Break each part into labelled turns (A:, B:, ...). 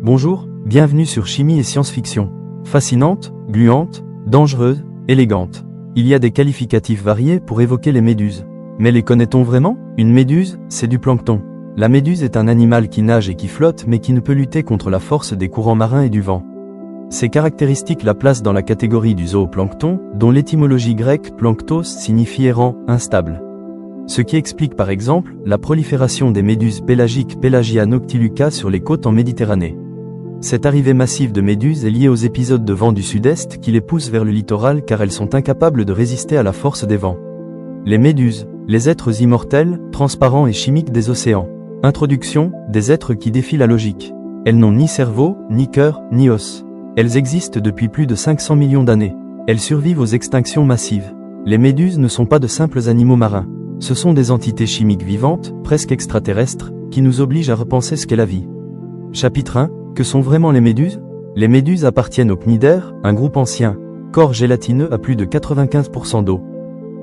A: Bonjour, bienvenue sur Chimie et Science-Fiction. Fascinante, gluante, dangereuse, élégante. Il y a des qualificatifs variés pour évoquer les méduses. Mais les connaît-on vraiment? Une méduse, c'est du plancton. La méduse est un animal qui nage et qui flotte mais qui ne peut lutter contre la force des courants marins et du vent. Ces caractéristiques la placent dans la catégorie du zooplancton, dont l'étymologie grecque planctos signifie errant, instable. Ce qui explique par exemple la prolifération des méduses pélagiques Pelagia noctiluca sur les côtes en Méditerranée. Cette arrivée massive de méduses est liée aux épisodes de vent du sud-est qui les poussent vers le littoral car elles sont incapables de résister à la force des vents. Les méduses, les êtres immortels, transparents et chimiques des océans. Introduction, des êtres qui défient la logique. Elles n'ont ni cerveau, ni cœur, ni os. Elles existent depuis plus de 500 millions d'années. Elles survivent aux extinctions massives. Les méduses ne sont pas de simples animaux marins. Ce sont des entités chimiques vivantes, presque extraterrestres, qui nous obligent à repenser ce qu'est la vie. Chapitre 1. Que sont vraiment les méduses? Les méduses appartiennent aux cnidaires, un groupe ancien. Corps gélatineux à plus de 95% d'eau.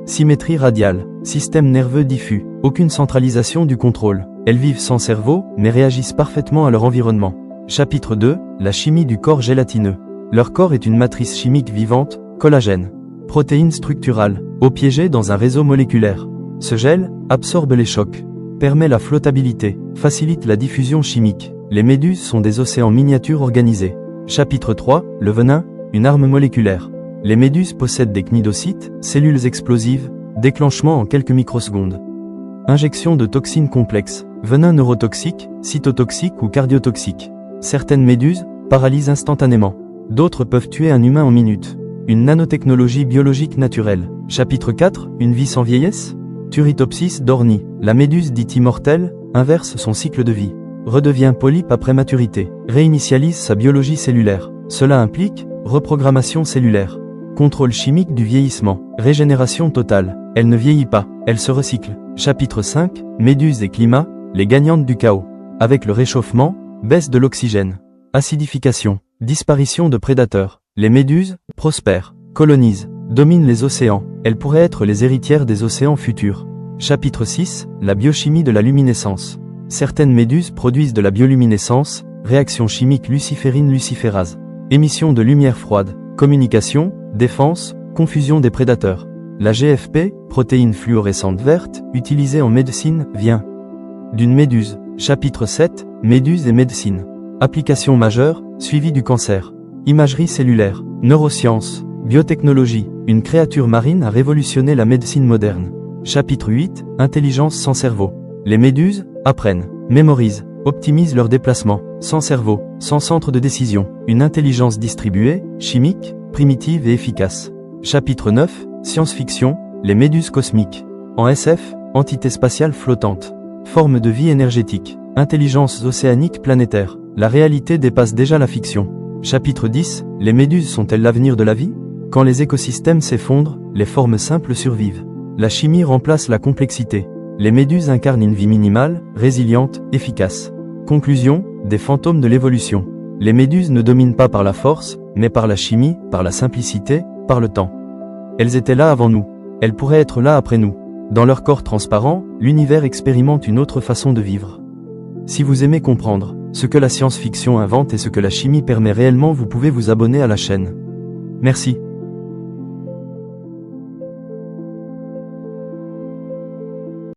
A: Symétrie radiale, système nerveux diffus, aucune centralisation du contrôle. Elles vivent sans cerveau, mais réagissent parfaitement à leur environnement. Chapitre 2. La chimie du corps gélatineux. Leur corps est une matrice chimique vivante, collagène. Protéines structurales, eau piégée dans un réseau moléculaire. Ce gel absorbe les chocs, permet la flottabilité, facilite la diffusion chimique. Les méduses sont des océans miniatures organisés. Chapitre 3. Le venin, une arme moléculaire. Les méduses possèdent des cnidocytes, cellules explosives, déclenchement en quelques microsecondes. Injection de toxines complexes, venin neurotoxique, cytotoxique ou cardiotoxique. Certaines méduses paralysent instantanément. D'autres peuvent tuer un humain en minutes. Une nanotechnologie biologique naturelle. Chapitre 4. Une vie sans vieillesse? Turritopsis dorni, la méduse dite immortelle, inverse son cycle de vie. Redevient polype après maturité. Réinitialise sa biologie cellulaire. Cela implique reprogrammation cellulaire. Contrôle chimique du vieillissement. Régénération totale. Elle ne vieillit pas, elle se recycle. Chapitre 5. Méduses et climat, les gagnantes du chaos. Avec le réchauffement, baisse de l'oxygène. Acidification. Disparition de prédateurs. Les méduses prospèrent, colonisent, dominent les océans. Elles pourraient être les héritières des océans futurs. Chapitre 6. La biochimie de la luminescence. Certaines méduses produisent de la bioluminescence, réaction chimique luciférine-luciférase. Émission de lumière froide, communication, défense, confusion des prédateurs. La GFP, protéine fluorescente verte, utilisée en médecine, vient d'une méduse. Chapitre 7. Méduse et médecine. Application majeure, suivi du cancer. Imagerie cellulaire, neurosciences, biotechnologie. Une créature marine a révolutionné la médecine moderne. Chapitre 8. Intelligence sans cerveau. Les méduses apprennent, mémorisent, optimisent leurs déplacements, sans cerveau, sans centre de décision. Une intelligence distribuée, chimique, primitive et efficace. Chapitre 9. Science-fiction, les méduses cosmiques. En SF, entité spatiale flottante. Forme de vie énergétique. Intelligence océanique planétaire. La réalité dépasse déjà la fiction. Chapitre 10. Les méduses sont-elles l'avenir de la vie? Quand les écosystèmes s'effondrent, les formes simples survivent. La chimie remplace la complexité. Les méduses incarnent une vie minimale, résiliente, efficace. Conclusion, des fantômes de l'évolution. Les méduses ne dominent pas par la force, mais par la chimie, par la simplicité, par le temps. Elles étaient là avant nous. Elles pourraient être là après nous. Dans leur corps transparent, l'univers expérimente une autre façon de vivre. Si vous aimez comprendre ce que la science-fiction invente et ce que la chimie permet réellement, vous pouvez vous abonner à la chaîne. Merci.